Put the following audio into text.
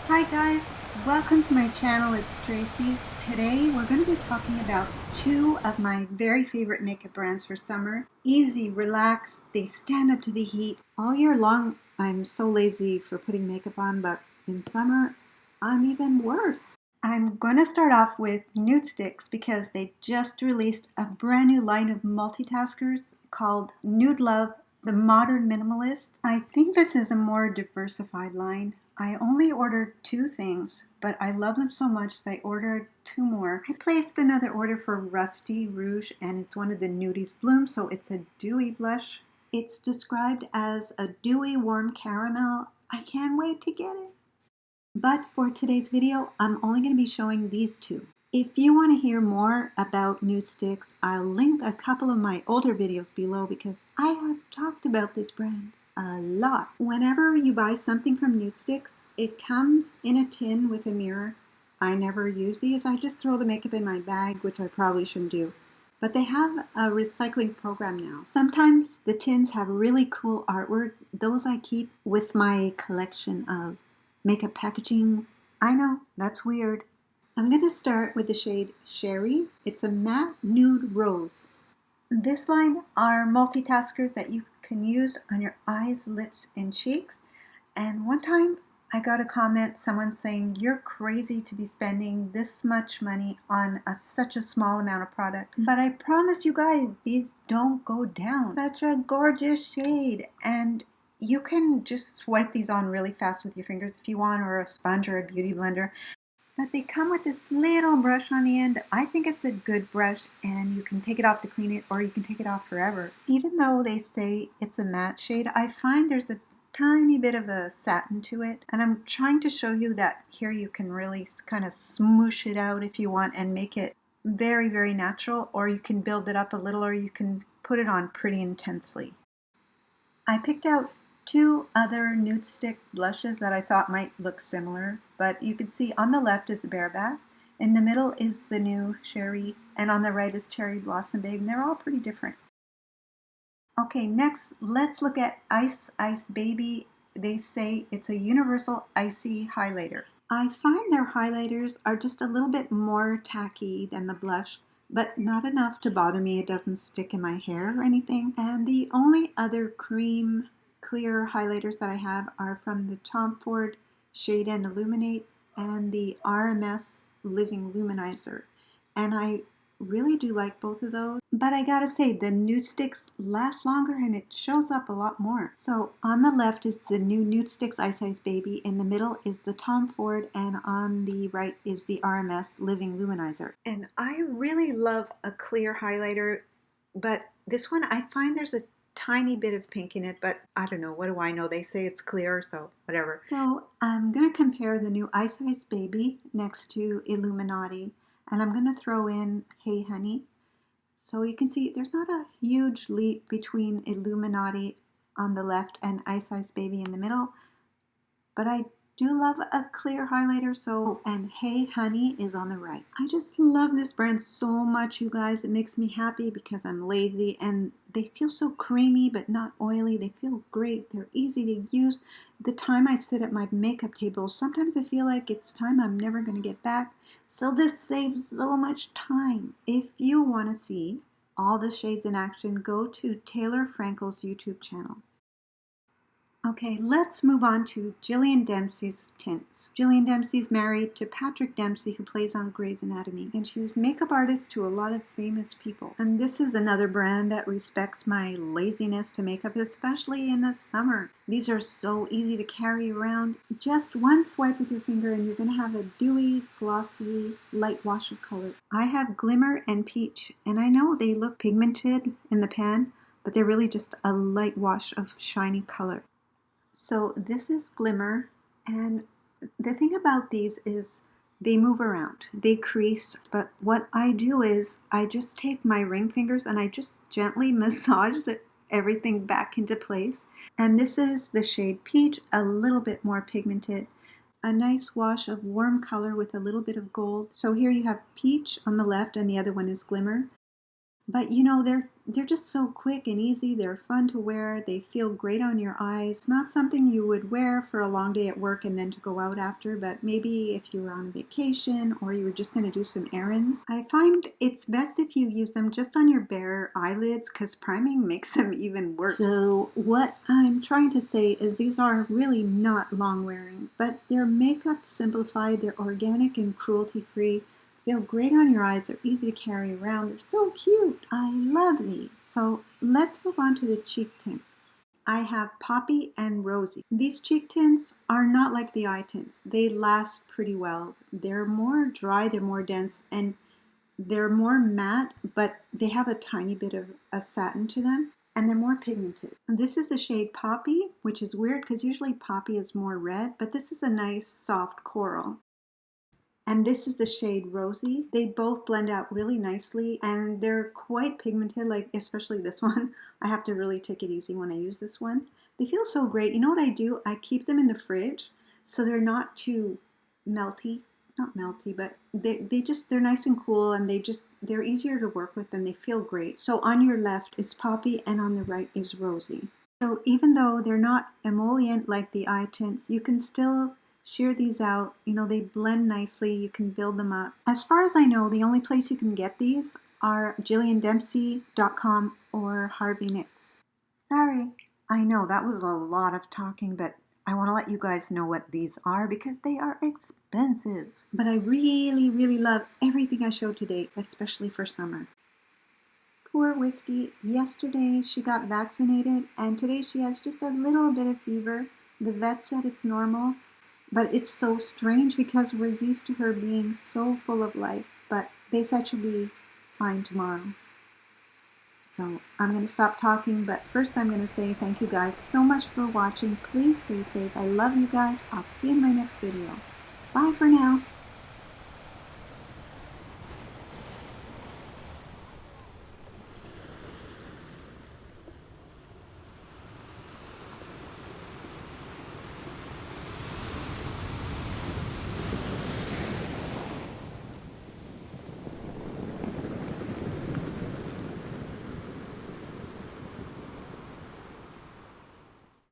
Hi guys, welcome to my channel. It's Tracy. Today we're going to be talking about two of my very favorite makeup brands for summer. Easy, relaxed, they stand up to the heat. All year long I'm so lazy for putting makeup on, but in summer I'm even worse. I'm going to start off with NUDESTIX because they just released a brand new line of multitaskers called Nude Love, the Modern Minimalist. I think this is a more diversified line. I only ordered two things, but I love them so much that I ordered two more. I placed another order for Rusty Rouge, and it's one of the Nudies Bloom, so it's a dewy blush. It's described as a dewy warm caramel. I can't wait to get it. But for today's video, I'm only going to be showing these two. If you want to hear more about NUDESTIX, I'll link a couple of my older videos below because I have talked about this brand a lot. Whenever you buy something from NUDESTIX, it comes in a tin with a mirror. I never use these. I just throw the makeup in my bag, which I probably shouldn't do. But they have a recycling program now. Sometimes the tins have really cool artwork. Those I keep with my collection of makeup packaging. I know, that's weird. I'm going to start with the shade Sherry. It's a matte nude rose. This line are multitaskers that you can use on your eyes, lips, and cheeks. And one time I got a comment, someone saying, "You're crazy to be spending this much money on such a small amount of product." But I promise you guys, these don't go down. Such a gorgeous shade. And you can just swipe these on really fast with your fingers if you want, or a sponge or a beauty blender. But they come with this little brush on the end. I think it's a good brush, and you can take it off to clean it, or you can take it off forever. Even though they say it's a matte shade, I find there's a tiny bit of a satin to it. And I'm trying to show you that here you can really kind of smoosh it out if you want and make it very, very natural, or you can build it up a little, or you can put it on pretty intensely. I picked out two other NUDESTIX blushes that I thought might look similar, but you can see on the left is the Bareback, in the middle is the new Sherry, and on the right is Cherry Blossom Babe, and they're all pretty different. Okay, next let's look at Ice Ice Baby. They say it's a universal icy highlighter. I find their highlighters are just a little bit more tacky than the blush, but not enough to bother me. It doesn't stick in my hair or anything. And the only other cream clear highlighters that I have are from the Tom Ford Shade and Illuminate and the RMS Living Luminizer. And I really do like both of those. But I gotta say, the NUDESTIX lasts longer and it shows up a lot more. So on the left is the new NUDESTIX Ice Ice Baby, in the middle is the Tom Ford, and on the right is the RMS Living Luminizer. And I really love a clear highlighter, but this one I find there's a tiny bit of pink in it, but I don't know, what do I know? They say it's clear, so whatever. So I'm gonna compare the new Ice Ice Baby next to Illuminati, and I'm going to throw in Hey Honey. So you can see there's not a huge leap between Illuminati on the left and Ice Ice Baby in the middle, but I do love a clear highlighter, and Hey Honey is on the right. I just love this brand so much, you guys. It makes me happy because I'm lazy, and they feel so creamy but not oily. They feel great. They're easy to use. The time I sit at my makeup table, sometimes I feel like it's time I'm never going to get back. So this saves so much time. If you want to see all the shades in action, go to Taylor Frankel's YouTube channel. Okay, let's move on to Jillian Dempsey's tints. Jillian Dempsey's married to Patrick Dempsey, who plays on Grey's Anatomy, and she's makeup artist to a lot of famous people. And this is another brand that respects my laziness to makeup, especially in the summer. These are so easy to carry around. Just one swipe with your finger and you're going to have a dewy, glossy, light wash of color. I have Glimmer and Peach, and I know they look pigmented in the pan, but they're really just a light wash of shiny color. So this is Glimmer, and the thing about these is they move around, they crease, but what I do is I just take my ring fingers and I just gently massage everything back into place. And this is the shade Peach, a little bit more pigmented, a nice wash of warm color with a little bit of gold. So here you have Peach on the left and the other one is Glimmer. But you know, they're just so quick and easy. They're fun to wear. They feel great on your eyes. Not something you would wear for a long day at work and then to go out after, but maybe if you were on vacation or you were just going to do some errands. I find it's best if you use them just on your bare eyelids because priming makes them even worse. So what I'm trying to say is these are really not long wearing, but they're makeup simplified. They're organic and cruelty free. Feel great on your eyes. They're easy to carry around. They're so cute. I love these. So let's move on to the cheek tints. I have Poppy and Rosy. These cheek tints are not like the eye tints. They last pretty well. They're more dry, they're more dense, and they're more matte, but they have a tiny bit of a satin to them, and they're more pigmented. And this is the shade Poppy, which is weird because usually Poppy is more red, but this is a nice soft coral. And this is the shade Rosy. They both blend out really nicely and they're quite pigmented, like especially this one. I have to really take it easy when I use this one. They feel so great. You know what I do? I keep them in the fridge so they're not too melty. Not melty, but they're nice and cool and they're easier to work with and they feel great. So on your left is Poppy and on the right is Rosy. So even though they're not emollient like the eye tints, you can still shear these out. You know, they blend nicely. You can build them up. As far as I know, the only place you can get these are JillianDempsey.com or Harvey Nicks. Sorry. I know that was a lot of talking, but I want to let you guys know what these are because they are expensive. But I really, really love everything I showed today, especially for summer. Poor Whiskey. Yesterday she got vaccinated and today she has just a little bit of fever. The vet said it's normal, but it's so strange because we're used to her being so full of life. But they said she'll be fine tomorrow. So I'm going to stop talking, but first I'm going to say thank you guys so much for watching. Please stay safe. I love you guys. I'll see you in my next video. Bye for now.